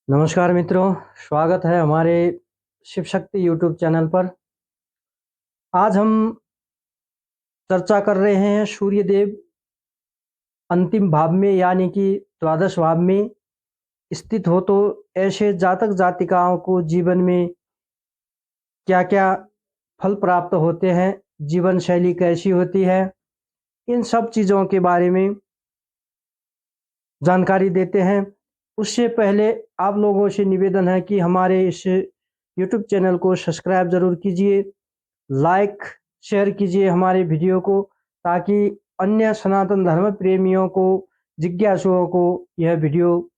नमस्कार मित्रों, स्वागत है हमारे शिव शक्ति यूट्यूब चैनल पर। आज हम चर्चा कर रहे हैं सूर्य देव अंतिम भाव में यानी कि द्वादश भाव में स्थित हो तो ऐसे जातक जातिकाओं को जीवन में क्या क्या फल प्राप्त होते हैं, जीवन शैली कैसी होती है, इन सब चीज़ों के बारे में जानकारी देते हैं। उससे पहले आप लोगों से निवेदन है कि हमारे इस यूट्यूब चैनल को सब्सक्राइब ज़रूर कीजिए, लाइक शेयर कीजिए हमारे वीडियो को, ताकि अन्य सनातन धर्म प्रेमियों को, जिज्ञासुओं को यह वीडियो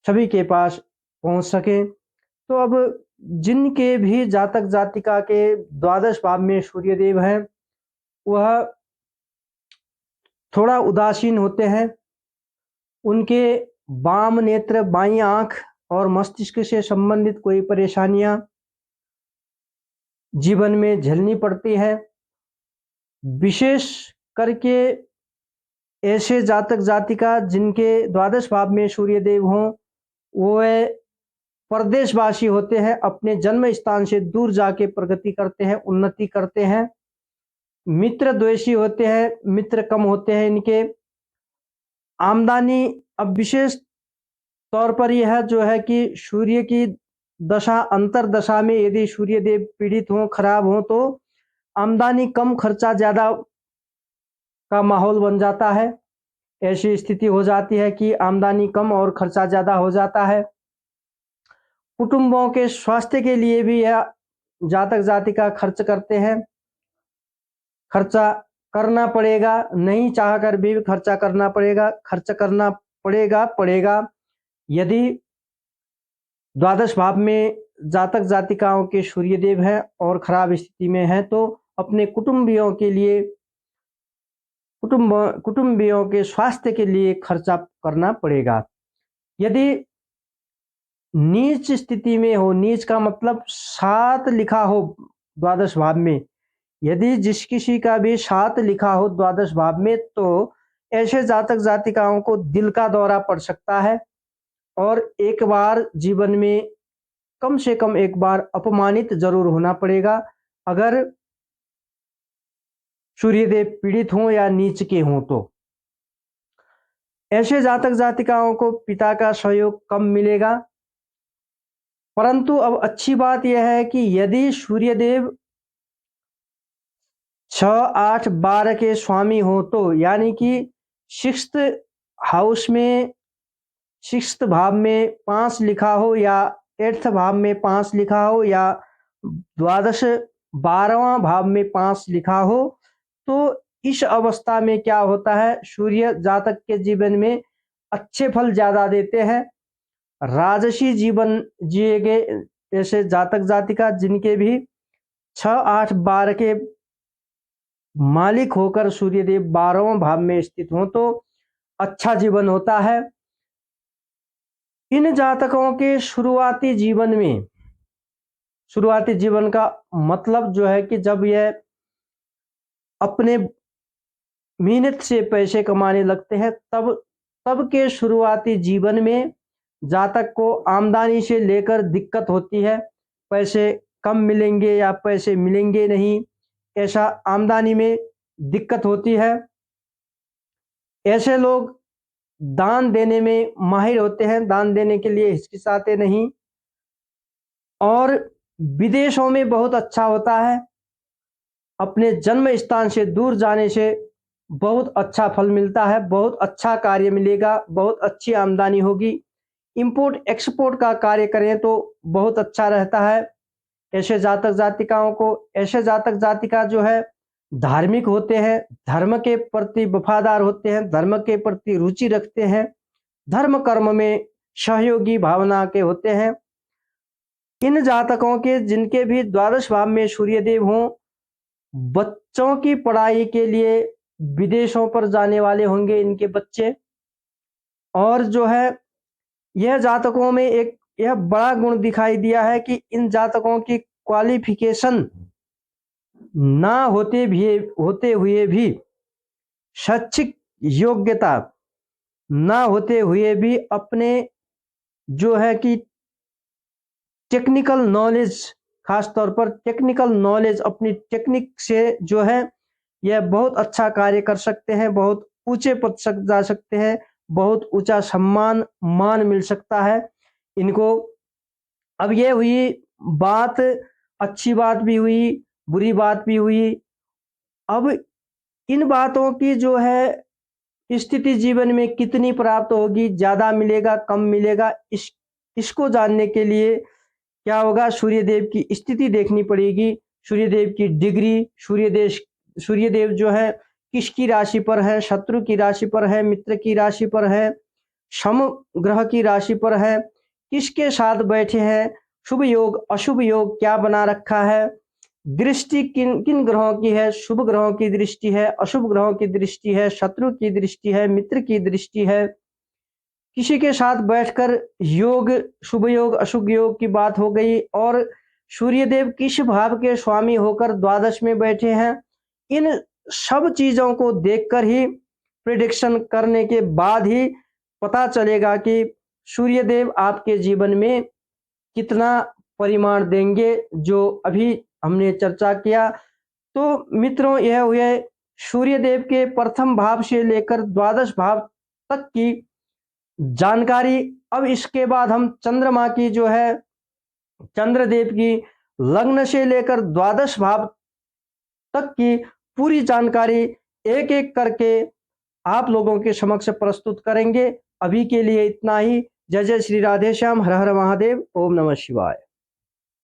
सभी के पास पहुंच सके। तो अब जिनके भी जातक जातिका के द्वादश भाव में सूर्यदेव हैं, वह थोड़ा उदासीन होते हैं। उनके वाम नेत्र, बाईं आंख और मस्तिष्क से संबंधित कोई परेशानियां जीवन में झेलनी पड़ती है। विशेष करके ऐसे जातक जातिका जिनके द्वादश भाव में सूर्यदेव हों, वो परदेशवासी होते हैं, अपने जन्म स्थान से दूर जाके प्रगति करते हैं, उन्नति करते हैं। मित्र द्वेषी होते हैं, मित्र कम होते हैं इनके। आमदनी अब विशेष तौर पर यह जो है कि सूर्य की दशा, अंतर दशा में यदि सूर्यदेव पीड़ित हों, खराब हों, तो आमदनी कम, खर्चा ज़्यादा का माहौल बन जाता है। ऐसी स्थिति हो जाती है कि आमदनी कम और खर्चा ज़्यादा हो जाता है। कुटुंबों के स्वास्थ्य के लिए भी यह जातक जातिका खर्च करते हैं। खर्चा करना पड़ेगा, नहीं चाहकर भी खर्चा करना पड़ेगा, खर्च करना पड़ेगा। यदि द्वादश भाव में जातक जातिकाओं के सूर्यदेव हैं और खराब स्थिति में हैं, तो अपने कुटुंबियों के लिए, कुटुंबियों के स्वास्थ्य के लिए खर्चा करना पड़ेगा। यदि नीच स्थिति में हो, नीच का मतलब 7 लिखा हो द्वादश भाव में, यदि जिस किसी का भी 7 लिखा हो द्वादश भाव में, तो ऐसे जातक जातिकाओं को दिल का दौरा पड़ सकता है और एक बार जीवन में, कम से कम एक बार अपमानित जरूर होना पड़ेगा, अगर सूर्यदेव पीड़ित हों या नीच के हों तो। ऐसे जातक जातिकाओं को पिता का सहयोग कम मिलेगा। परंतु अब अच्छी बात यह है कि यदि सूर्यदेव 6, 8, 12 के स्वामी हो तो, यानी कि सिक्स्थ हाउस में, सिक्स्थ भाव में 5 लिखा हो या 8th भाव में 5 लिखा हो या द्वादश 12वां भाव में 5 लिखा हो, तो इस अवस्था में क्या होता है, सूर्य जातक के जीवन में अच्छे फल ज्यादा देते हैं। राजसी जीवन जिए गए ऐसे जातक जातिका जिनके भी 6, 8, 12 के मालिक होकर सूर्यदेव 12वां भाव में स्थित हो तो अच्छा जीवन होता है। इन जातकों के शुरुआती जीवन में, शुरुआती जीवन का मतलब जो है कि जब यह अपने मेहनत से पैसे कमाने लगते हैं, तब के शुरुआती जीवन में जातक को आमदनी से लेकर दिक्कत होती है। पैसे कम मिलेंगे या पैसे मिलेंगे नहीं, ऐसा आमदनी में दिक्कत होती है। ऐसे लोग दान देने में माहिर होते हैं, दान देने के लिए हिचकिचाते नहीं, और विदेशों में बहुत अच्छा होता है। अपने जन्म स्थान से दूर जाने से बहुत अच्छा फल मिलता है, बहुत अच्छा कार्य मिलेगा, बहुत अच्छी आमदनी होगी। इंपोर्ट एक्सपोर्ट का कार्य करें तो बहुत अच्छा रहता है। ऐसे जातक जातिकाओं को, ऐसे जातक जातिका जो है धार्मिक होते हैं, धर्म के प्रति वफादार होते हैं, धर्म के प्रति रुचि रखते हैं, धर्म कर्म में सहयोगी भावना के होते हैं। इन जातकों के जिनके भी द्वादश भाव में सूर्यदेव हों, बच्चों की पढ़ाई के लिए विदेशों पर जाने वाले होंगे इनके बच्चे। और जो है, यह जातकों में एक यह बड़ा गुण दिखाई दिया है कि इन जातकों की क्वालिफिकेशन ना होते हुए भी, शैक्षिक योग्यता ना होते हुए भी अपने जो है कि टेक्निकल नॉलेज, खास तौर पर टेक्निकल नॉलेज, अपनी टेक्निक से जो है यह बहुत अच्छा कार्य कर सकते हैं, बहुत ऊंचे पद तक जा सकते हैं, बहुत ऊंचा सम्मान मान मिल सकता है इनको। अब ये हुई बात, अच्छी बात भी हुई, बुरी बात भी हुई। अब इन बातों की जो है स्थिति जीवन में कितनी प्राप्त होगी, ज़्यादा मिलेगा, कम मिलेगा, इसको जानने के लिए क्या होगा, सूर्यदेव की स्थिति देखनी पड़ेगी, सूर्यदेव की डिग्री, सूर्यदेव जो है किसकी राशि पर है, शत्रु की राशि पर है, मित्र की राशि पर है, सम ग्रह की राशि पर है, किसके साथ बैठे हैं, शुभ योग अशुभ योग क्या बना रखा है, दृष्टि किन किन ग्रहों की है, शुभ ग्रहों की दृष्टि है, अशुभ ग्रहों की दृष्टि है, शत्रु की दृष्टि है, मित्र की दृष्टि है, किसी के साथ बैठकर योग, शुभ योग अशुभ योग की बात हो गई, और सूर्यदेव किस भाव के स्वामी होकर द्वादश में बैठे हैं। इन सब चीजों को देखकर ही प्रिडिक्शन करने के बाद ही पता चलेगा कि सूर्यदेव आपके जीवन में कितना परिमाण देंगे, जो अभी हमने चर्चा किया। तो मित्रों, यह हुए सूर्यदेव के प्रथम भाव से लेकर द्वादश भाव तक की जानकारी। अब इसके बाद हम चंद्रमा की जो है, चंद्रदेव की लग्न से लेकर द्वादश भाव तक की पूरी जानकारी एक एक करके आप लोगों के समक्ष प्रस्तुत करेंगे। अभी के लिए इतना ही। जय जय श्री राधे श्याम, हर हर महादेव, ओम नमः शिवाय।